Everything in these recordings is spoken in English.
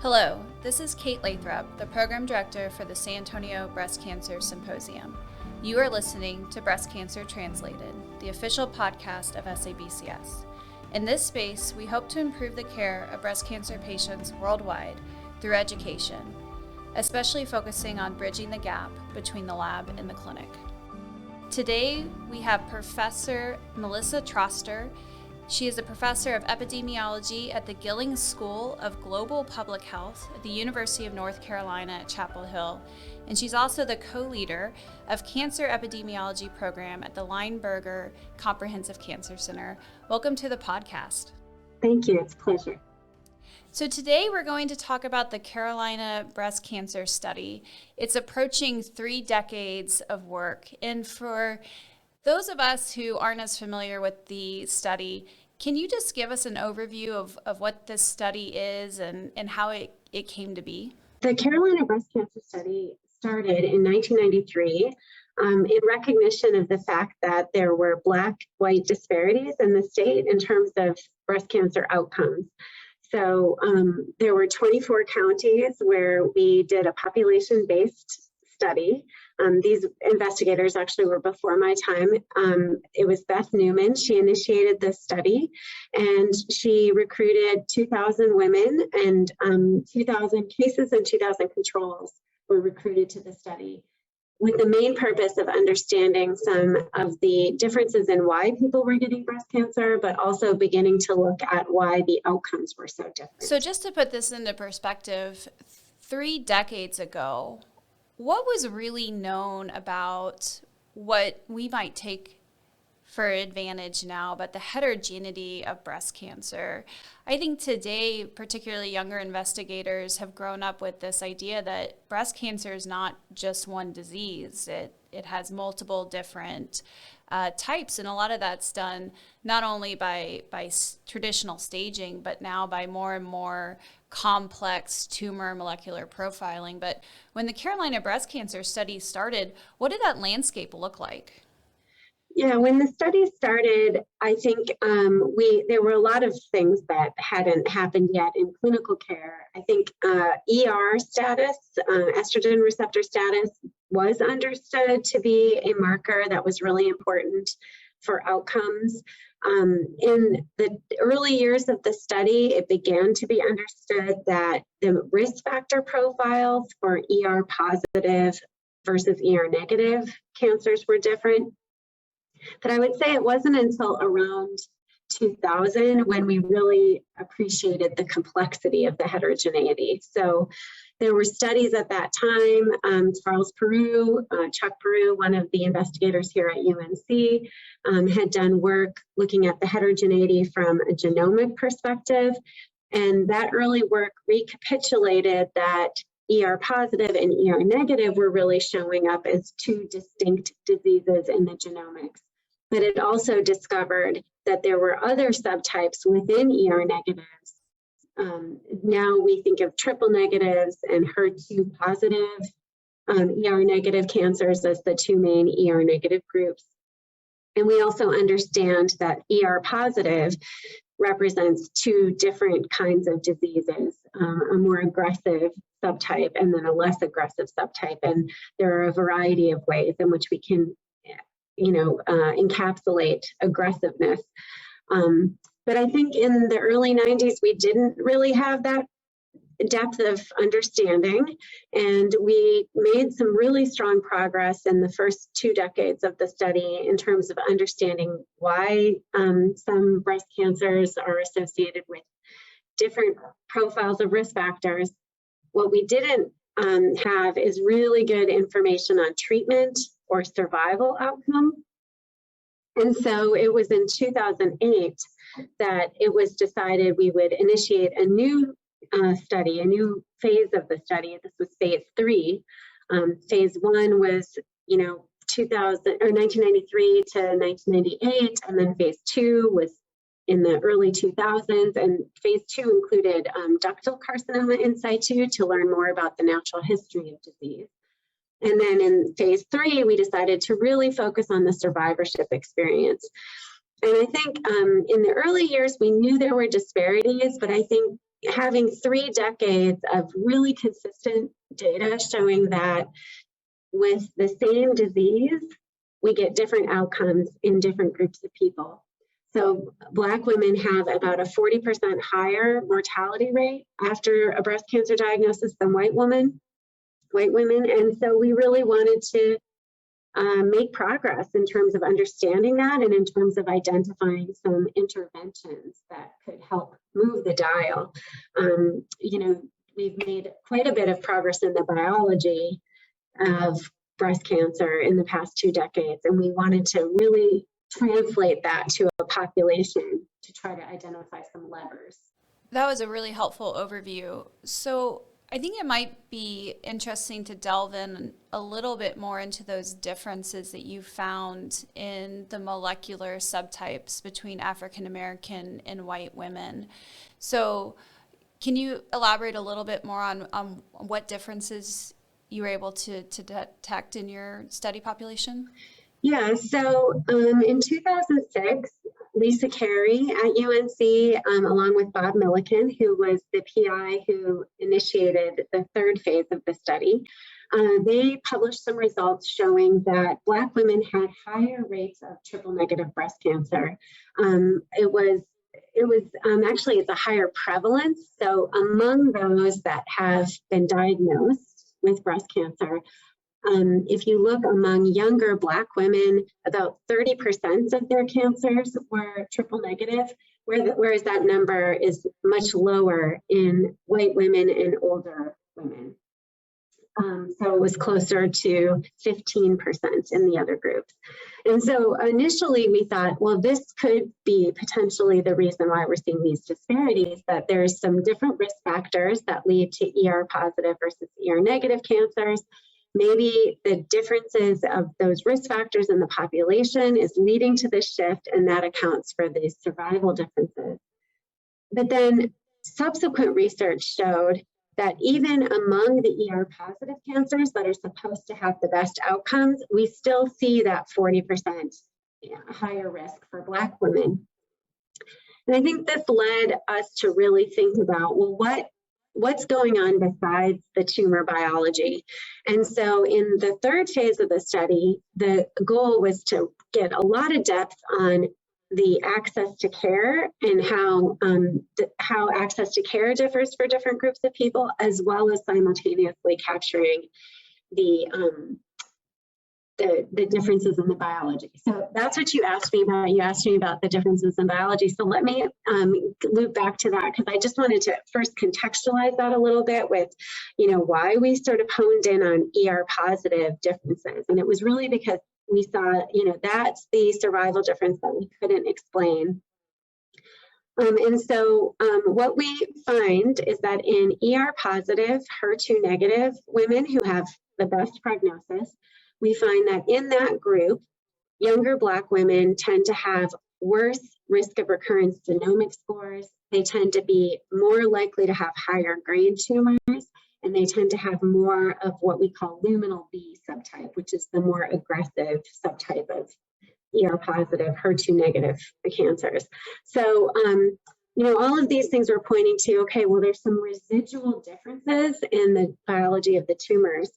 Hello, this is Kate Lathrop, the Program Director for the San Antonio Breast Cancer Symposium. You are listening to Breast Cancer Translated, the official podcast of SABCS. In this space, we hope to improve the care of breast cancer patients worldwide through education, especially focusing on bridging the gap between the lab and the clinic. Today, we have Professor Melissa Troster. She is a professor of epidemiology at the Gillings School of Global Public Health at the University of North Carolina at Chapel Hill, and she's also the co-leader of Cancer Epidemiology Program at the Lineberger Comprehensive Cancer Center. Welcome to the podcast. Thank you. It's a pleasure. So today we're going to talk about the Carolina Breast Cancer Study. It's approaching 3 decades of work, and for those of us who aren't as familiar with the study, can you just give us an overview of what this study is and how it came to be? The Carolina Breast Cancer Study started in 1993 in recognition of the fact that there were Black-white disparities in the state in terms of breast cancer outcomes. So there were 24 counties where we did a population-based study. These investigators actually were before my time. It was Beth Newman. She initiated this study, and she recruited 2,000 women, and 2,000 cases and 2,000 controls were recruited to the study with the main purpose of understanding some of the differences in why people were getting breast cancer, but also beginning to look at why the outcomes were so different. So just to put this into perspective, 3 decades ago, what was really known about what we might take for advantage now about the heterogeneity of breast cancer? I think today, particularly younger investigators have grown up with this idea that breast cancer is not just one disease. It has multiple different types, and a lot of that's done not only by traditional staging, but now by more and more complex tumor molecular profiling. But when the Carolina Breast Cancer Study started, what did that landscape look like? Yeah, when the study started, I think there were a lot of things that hadn't happened yet in clinical care. I think ER status, estrogen receptor status, was understood to be a marker that was really important for outcomes. In the early years of the study, it began to be understood that the risk factor profiles for ER positive versus ER negative cancers were different. But I would say it wasn't until around 2000 when we really appreciated the complexity of the heterogeneity. So there were studies at that time. Charles Peru, Chuck Peru, one of the investigators here at UNC, had done work looking at the heterogeneity from a genomic perspective. And that early work recapitulated that ER positive and ER negative were really showing up as 2 distinct diseases in the genomics. But it also discovered that there were other subtypes within ER negatives. Now we think of triple negatives and HER2 positive ER negative cancers as the 2 main ER negative groups. And we also understand that ER positive represents 2 different kinds of diseases, a more aggressive subtype and then a less aggressive subtype. And there are a variety of ways in which we can encapsulate aggressiveness. But I think in the early 90s, we didn't really have that depth of understanding, and we made some really strong progress in the first 2 decades of the study in terms of understanding why some breast cancers are associated with different profiles of risk factors. What we didn't have is really good information on treatment or survival outcome. And so it was in 2008 that it was decided we would initiate a new study, a new phase of the study. This was phase 3. Phase 1 was, 1993 to 1998, and then phase 2 was in the early 2000s, and phase 2 included ductal carcinoma in situ to learn more about the natural history of disease. And then in phase 3, we decided to really focus on the survivorship experience. And I think in the early years, we knew there were disparities, but I think having 3 decades of really consistent data showing that with the same disease, we get different outcomes in different groups of people. So Black women have about a 40% higher mortality rate after a breast cancer diagnosis than white women. And so we really wanted to make progress in terms of understanding that and in terms of identifying some interventions that could help move the dial. We've made quite a bit of progress in the biology of breast cancer in the past 2 decades, and we wanted to really translate that to a population to try to identify some levers. That was a really helpful overview. So I think it might be interesting to delve in a little bit more into those differences that you found in the molecular subtypes between African American and white women. So can you elaborate a little bit more on what differences you were able to detect in your study population? Yeah, so in 2006, Lisa Carey at UNC, along with Bob Milliken, who was the PI who initiated the 3rd phase of the study, they published some results showing that Black women had higher rates of triple-negative breast cancer. It was actually, it's a higher prevalence. So among those that have been diagnosed with breast cancer, if you look among younger Black women, about 30% of their cancers were triple negative, whereas that number is much lower in white women and older women. So it was closer to 15% in the other groups. And so initially we thought, well, this could be potentially the reason why we're seeing these disparities, that there's some different risk factors that lead to ER positive versus ER negative cancers. Maybe the differences of those risk factors in the population is leading to this shift, and that accounts for these survival differences. But then subsequent research showed that even among the ER positive cancers that are supposed to have the best outcomes, we still see that 40% higher risk for Black women. And I think this led us to really think about, well, what's going on besides the tumor biology? And so in the 3rd phase of the study, the goal was to get a lot of depth on the access to care and how access to care differs for different groups of people, as well as simultaneously capturing the differences in the biology. So that's what you asked me about. You asked me about the differences in biology. So let me loop back to that, because I just wanted to first contextualize that a little bit with, why we sort of honed in on ER positive differences. And it was really because we saw, that's the survival difference that we couldn't explain. And so what we find is that in ER positive, HER2 negative women who have the best prognosis, we find that in that group, younger Black women tend to have worse risk of recurrence genomic scores. They tend to be more likely to have higher grade tumors, and they tend to have more of what we call luminal B subtype, which is the more aggressive subtype of ER positive, HER2 negative cancers. So, all of these things were pointing to, okay, well, there's some residual differences in the biology of the tumors.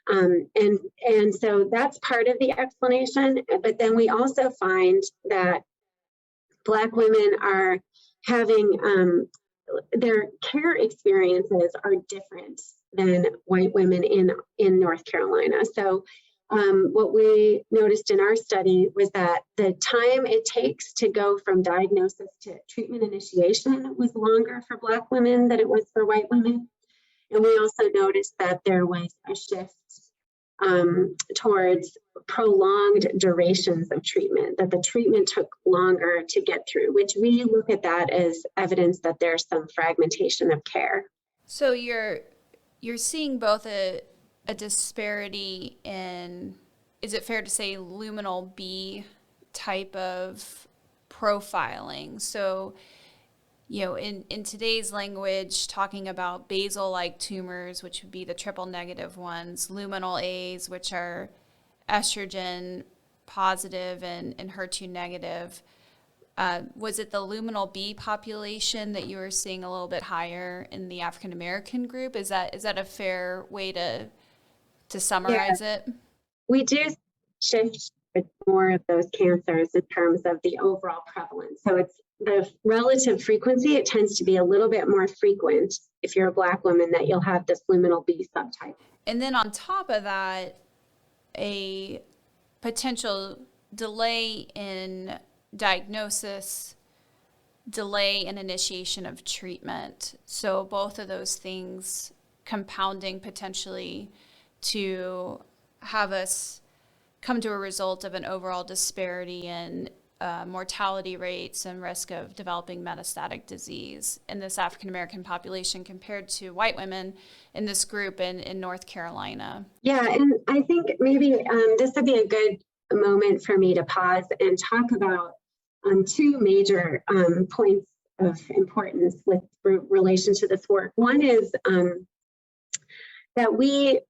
And so that's part of the explanation. But then we also find that Black women are having their care experiences are different than white women in North Carolina. So what we noticed in our study was that the time it takes to go from diagnosis to treatment initiation was longer for Black women than it was for white women. And we also noticed that there was a shift towards prolonged durations of treatment, that the treatment took longer to get through, which we look at that as evidence that there's some fragmentation of care. So you're seeing both a disparity in, is it fair to say, luminal B type of profiling? So, in today's language, talking about basal-like tumors, which would be the triple negative ones, luminal A's, which are estrogen positive and HER2 negative, Was it the luminal B population that you were seeing a little bit higher in the African American group? Is that a fair way to summarize it? We do shift more of those cancers in terms of the overall prevalence. So it's the relative frequency, it tends to be a little bit more frequent if you're a Black woman that you'll have this luminal B subtype. And then on top of that, a potential delay in diagnosis, delay in initiation of treatment. So both of those things compounding potentially to have us come to a result of an overall disparity in mortality rates and risk of developing metastatic disease in this African American population compared to white women in this group in North Carolina. Yeah, and I think maybe this would be a good moment for me to pause and talk about two major points of importance with relation to this work. One is that we,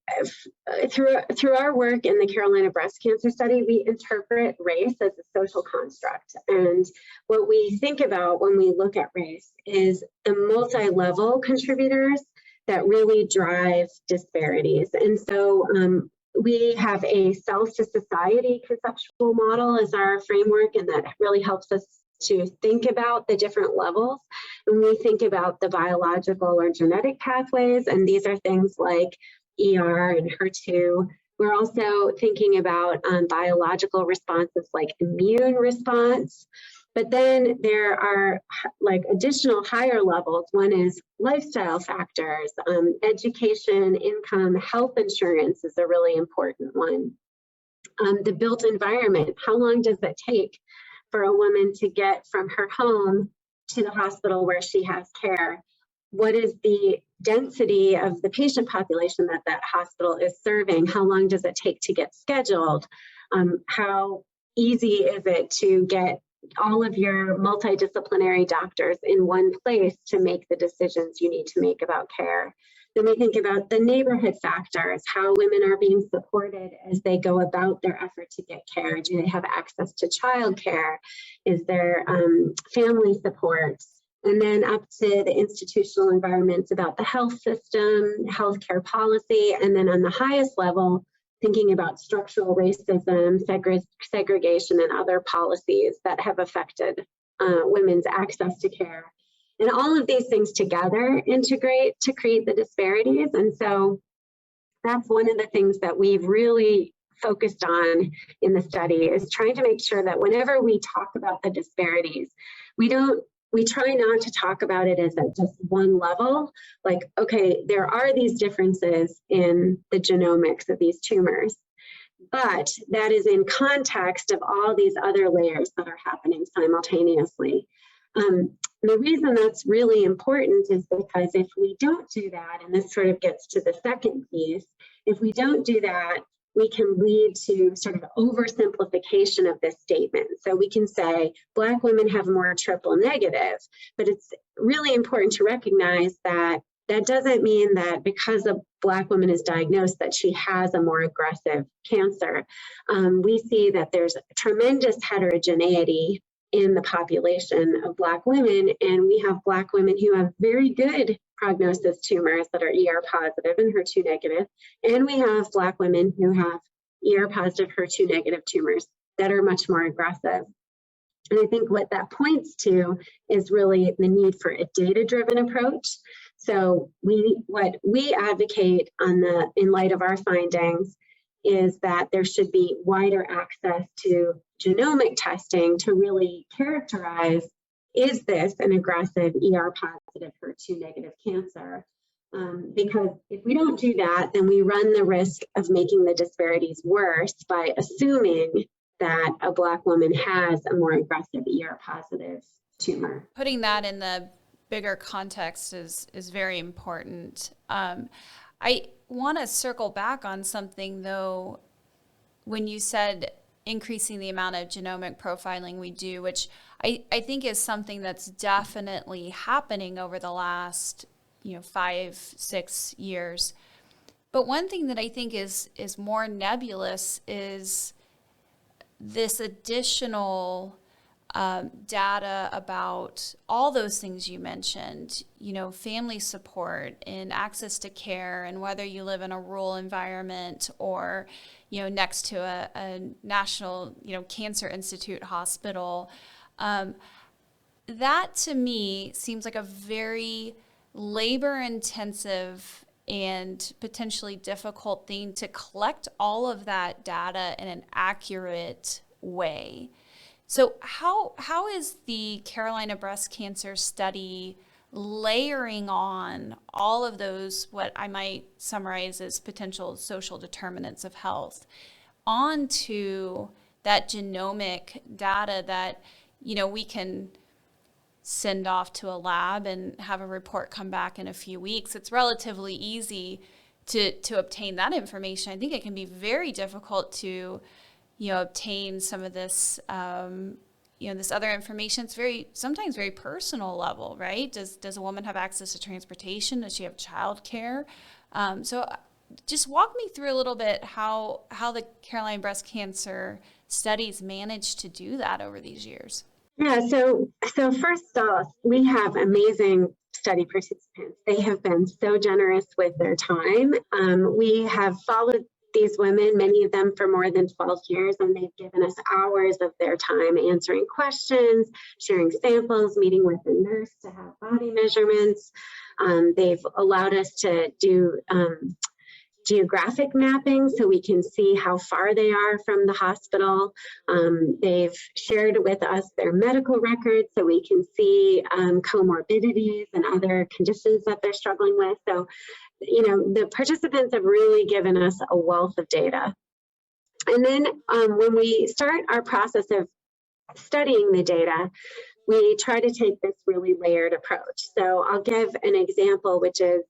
through our work in the Carolina Breast Cancer Study, we interpret race as a social construct. And what we think about when we look at race is the multi-level contributors that really drive disparities. And so we have a cells to society conceptual model as our framework, and that really helps us to think about the different levels. When we think about the biological or genetic pathways, and these are things like ER and HER2, we're also thinking about biological responses like immune response. But then there are like additional higher levels. One is lifestyle factors, education, income, health insurance is a really important one. The built environment, how long does it take for a woman to get from her home to the hospital where she has care? What is the density of the patient population that that hospital is serving? How long does it take to get scheduled? How easy is it to get all of your multidisciplinary doctors in one place to make the decisions you need to make about care? Then we think about the neighborhood factors, how women are being supported as they go about their effort to get care. Do they have access to childcare? Is there family support? And then up to the institutional environments about the health system, healthcare policy, and then on the highest level, thinking about structural racism, segregation, and other policies that have affected women's access to care. And all of these things together integrate to create the disparities. And so that's one of the things that we've really focused on in the study, is trying to make sure that whenever we talk about the disparities, we try not to talk about it as at just one level, like, okay, there are these differences in the genomics of these tumors, but that is in context of all these other layers that are happening simultaneously. The reason that's really important is because if we don't do that, and this sort of gets to the second piece, if we don't do that, we can lead to sort of oversimplification of this statement. So we can say Black women have more triple negative, but it's really important to recognize that that doesn't mean that because a Black woman is diagnosed that she has a more aggressive cancer. We see that there's tremendous heterogeneity in the population of Black women, and we have Black women who have very good prognosis tumors that are ER positive and HER2 negative, and we have Black women who have ER positive HER2 negative tumors that are much more aggressive. And I think what that points to is really the need for a data-driven approach. So what we advocate in light of our findings is that there should be wider access to genomic testing to really characterize, is this an aggressive ER positive HER2 negative cancer? Because if we don't do that, then we run the risk of making the disparities worse by assuming that a Black woman has a more aggressive ER positive tumor. Putting that in the bigger context is very important. I want to circle back on something, though, when you said increasing the amount of genomic profiling we do, which I think is something that's definitely happening over the last 5-6 years. But one thing that I think is more nebulous is this additional data about all those things you mentioned, family support and access to care, and whether you live in a rural environment or, next to a national, Cancer Institute hospital. That to me seems like a very labor-intensive and potentially difficult thing to collect all of that data in an accurate way. So how is the Carolina Breast Cancer Study layering on all of those, what I might summarize as potential social determinants of health, onto that genomic data that, we can send off to a lab and have a report come back in a few weeks? It's relatively easy to obtain that information. I think it can be very difficult to obtain some of this, this other information. It's sometimes very personal level, right? Does a woman have access to transportation? Does she have childcare? So just walk me through a little bit how the Carolina Breast Cancer Studies managed to do that over these years. Yeah, so first off, we have amazing study participants. They have been so generous with their time. We have followed these women, many of them for more than 12 years, and they've given us hours of their time answering questions, sharing samples, meeting with a nurse to have body measurements. They've allowed us to do geographic mapping so we can see how far they are from the hospital. They've shared with us their medical records so we can see comorbidities and other conditions that they're struggling with. So, the participants have really given us a wealth of data. And then when we start our process of studying the data, we try to take this really layered approach. So I'll give an example, which is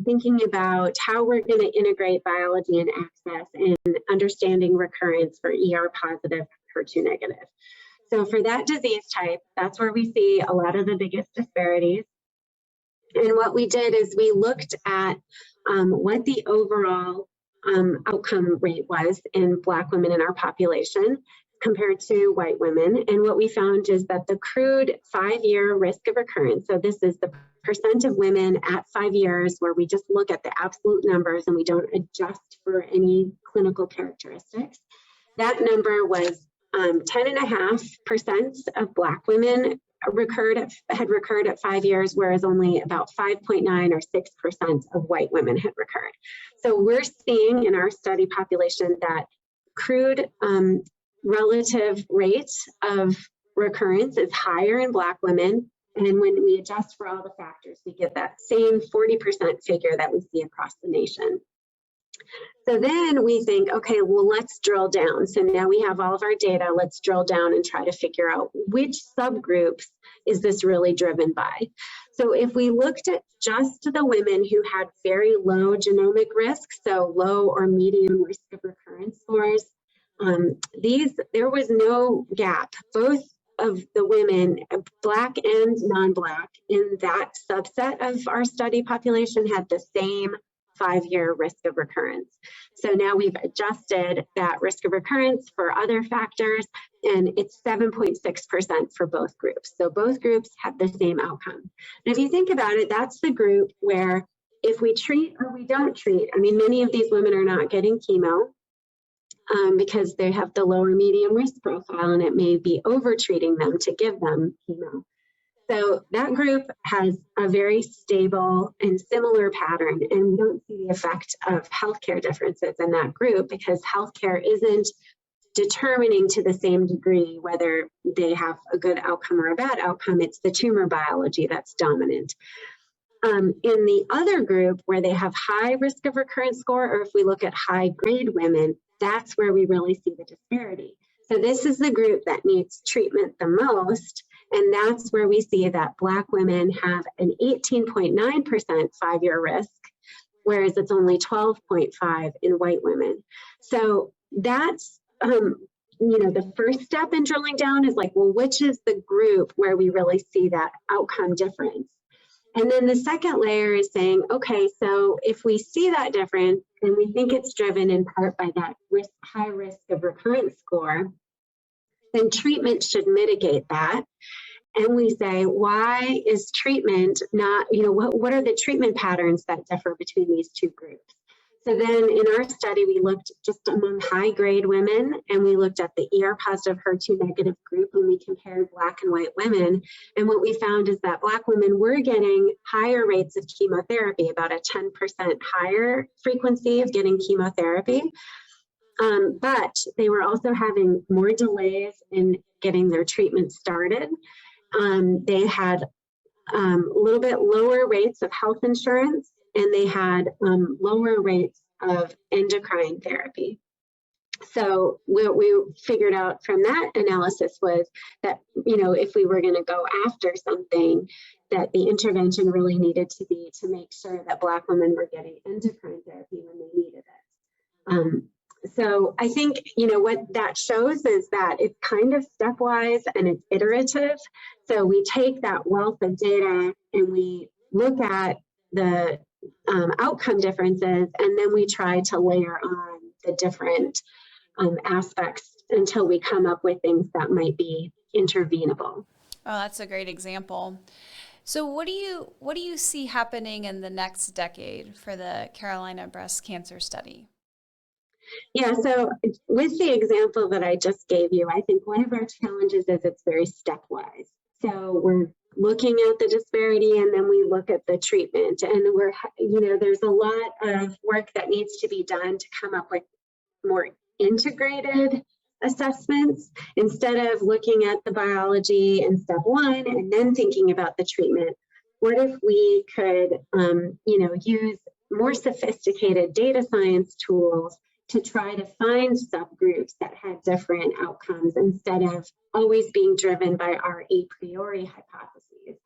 thinking about how we're going to integrate biology and access and understanding recurrence for ER positive, HER2 negative. So for that disease type, that's where we see a lot of the biggest disparities. And what we did is we looked at what the overall outcome rate was in Black women in our population compared to white women. And what we found is that the crude 5-year risk of recurrence, so this is the percent of women at 5 years where we just look at the absolute numbers and we don't adjust for any clinical characteristics, that number was 10.5% of Black women had recurred at 5 years, whereas only about 5.9 or 6% of white women had recurred. So we're seeing in our study population that crude relative rate of recurrence is higher in Black women. And when we adjust for all the factors, we get that same 40% figure that we see across the nation. So then we think, okay, well, let's drill down. So now we have all of our data, let's drill down and try to figure out which subgroups is this really driven by. So if we looked at just the women who had very low genomic risk, so low or medium risk of recurrence scores, there was no gap. Both of the women, Black and non-Black, in that subset of our study population had the same 5-year risk of recurrence. So now we've adjusted that risk of recurrence for other factors, and it's 7.6% for both groups. So both groups have the same outcome. And if you think about it, that's the group where if we treat or we don't treat, I mean, many of these women are not getting chemo because they have the lower medium risk profile, and it may be over-treating them to give them chemo. So that group has a very stable and similar pattern, and we don't see the effect of healthcare differences in that group because healthcare isn't determining to the same degree whether they have a good outcome or a bad outcome. It's the tumor biology that's dominant. In the other group where they have high risk of recurrence score, or if we look at high grade women, that's where we really see the disparity. So this is the group that needs treatment the most. And that's where we see that Black women have an 18.9% 5-year risk, whereas it's only 12.5% in white women. So that's, the first step in drilling down is like, well, which is the group where we really see that outcome difference? And then the second layer is saying, okay, so if we see that difference and we think it's driven in part by that high risk of recurrence score, then treatment should mitigate that. And we say, why is treatment not, what are the treatment patterns that differ between these two groups? So then in our study, we looked just among high-grade women, and we looked at the ER-positive, HER2-negative group, and we compared Black and white women. And what we found is that Black women were getting higher rates of chemotherapy, about a 10% higher frequency of getting chemotherapy. But they were also having more delays in getting their treatment started. They had a little bit lower rates of health insurance, and they had lower rates of endocrine therapy. So what we figured out from that analysis was that, if we were going to go after something, that the intervention really needed to be to make sure that Black women were getting endocrine therapy when they needed it. So I think, what that shows is that it's kind of stepwise and it's iterative. So we take that wealth of data and we look at the outcome differences, and then we try to layer on the different aspects until we come up with things that might be intervenable. Oh, that's a great example. So what do you see happening in the next decade for the Carolina breast cancer study? Yeah, so with the example that I just gave you, I think one of our challenges is it's very stepwise. So we're looking at the disparity, and then we look at the treatment, and there's a lot of work that needs to be done to come up with more integrated assessments instead of looking at the biology in step one and then thinking about the treatment. What if we could, use more sophisticated data science tools to try to find subgroups that had different outcomes instead of always being driven by our a priori hypotheses.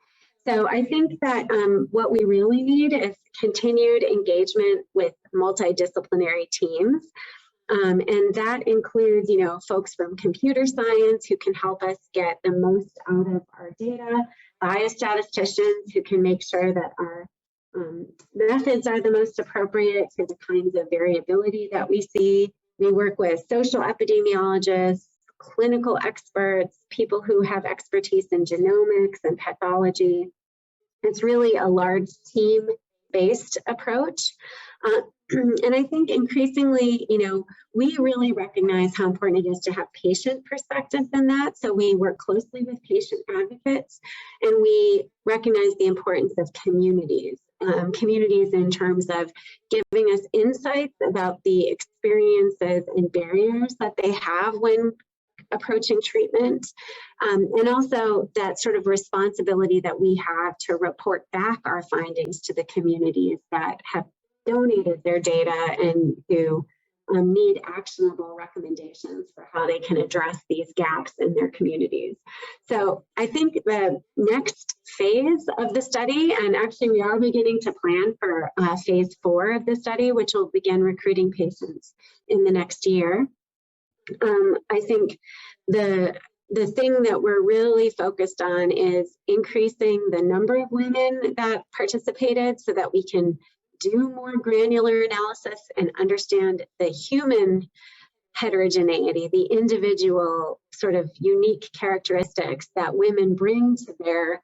So I think that what we really need is continued engagement with multidisciplinary teams. And that includes, folks from computer science who can help us get the most out of our data, biostatisticians who can make sure that our methods are the most appropriate for the kinds of variability that we see. We work with social epidemiologists, clinical experts, people who have expertise in genomics and pathology. It's really a large team-based approach. And I think increasingly, we really recognize how important it is to have patient perspectives in that. So we work closely with patient advocates, and we recognize the importance of communities in terms of giving us insights about the experiences and barriers that they have when approaching treatment, and also that sort of responsibility that we have to report back our findings to the communities that have donated their data and who need actionable recommendations for how they can address these gaps in their communities. So I think the next phase of the study, and actually we are beginning to plan for phase 4 of the study, which will begin recruiting patients in the next year. I think the thing that we're really focused on is increasing the number of women that participated so that we can do more granular analysis and understand the human heterogeneity, the individual sort of unique characteristics that women bring to their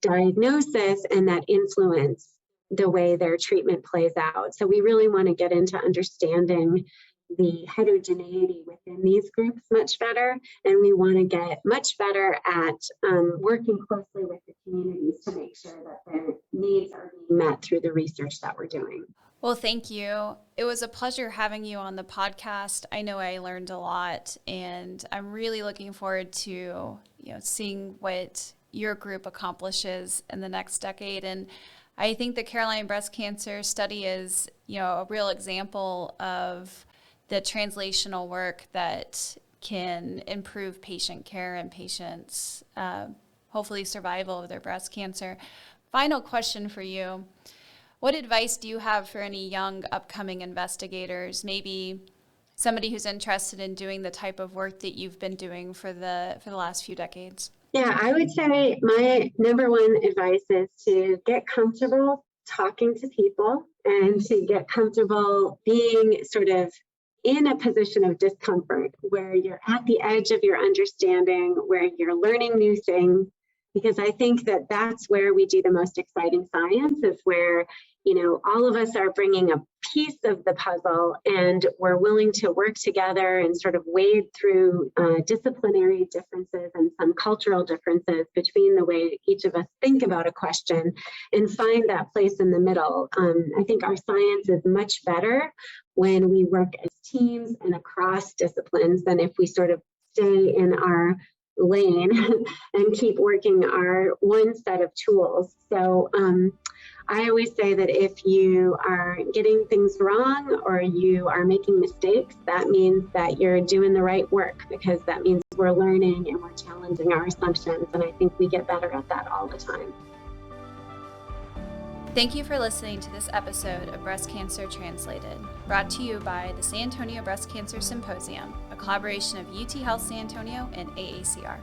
diagnosis and that influence the way their treatment plays out. So we really want to get into understanding the heterogeneity within these groups much better, and we want to get much better at working closely with the communities to make sure that their needs are being met through the research that we're doing. Well, thank you. It was a pleasure having you on the podcast. I know I learned a lot, and I'm really looking forward to seeing what your group accomplishes in the next decade. And I think the Carolina breast cancer study is a real example of the translational work that can improve patient care and patients' hopefully survival of their breast cancer. Final question for you. What advice do you have for any young upcoming investigators, maybe somebody who's interested in doing the type of work that you've been doing for the last few decades? Yeah, I would say my number one advice is to get comfortable talking to people and to get comfortable being sort of in a position of discomfort, where you're at the edge of your understanding, where you're learning new things, because I think that that's where we do the most exciting science, is where, all of us are bringing a piece of the puzzle, and we're willing to work together and sort of wade through disciplinary differences and some cultural differences between the way each of us think about a question and find that place in the middle. I think our science is much better when we work as teams and across disciplines than if we sort of stay in our lane and keep working our one set of tools. So I always say that if you are getting things wrong or you are making mistakes, that means that you're doing the right work, because that means we're learning and we're challenging our assumptions. And I think we get better at that all the time. Thank you for listening to this episode of Breast Cancer Translated, brought to you by the San Antonio Breast Cancer Symposium, a collaboration of UT Health San Antonio and AACR.